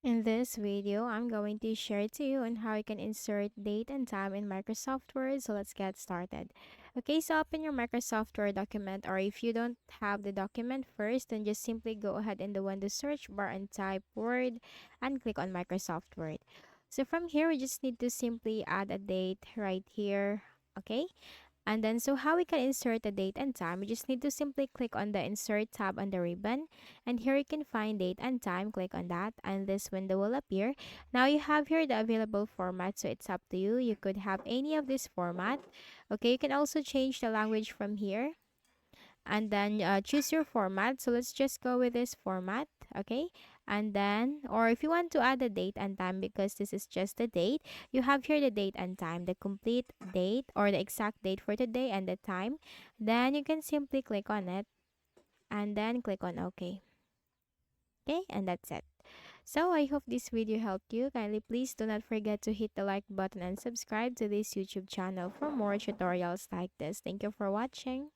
In this video, I'm going to share to you on how you can insert date and time in Microsoft Word. So let's get started. Okay, so open your Microsoft Word document, or if you don't have the document first, then just simply go ahead and go in the search bar and type Word and click on Microsoft Word. So from here, we just need to simply add a date right here. Okay, and then, so how we can insert the date and time, we just need to simply click on the Insert tab on the ribbon. And here you can find date and time. Click on that, and this window will appear. Now you have here the available format, so it's up to you. You could have any of this format. Okay, you can also change the language from here and then choose your format. So let's just go with this format. Okay, and then, or if you want to add a date and time, because this is just the date, you have here the date and time, the complete date or the exact date for today and the time. Then you can simply click on it and then click on OK. Okay, and that's it. So I hope this video helped you. Kindly please do not forget to hit the like button and subscribe to this YouTube channel for more tutorials like this. Thank you for watching.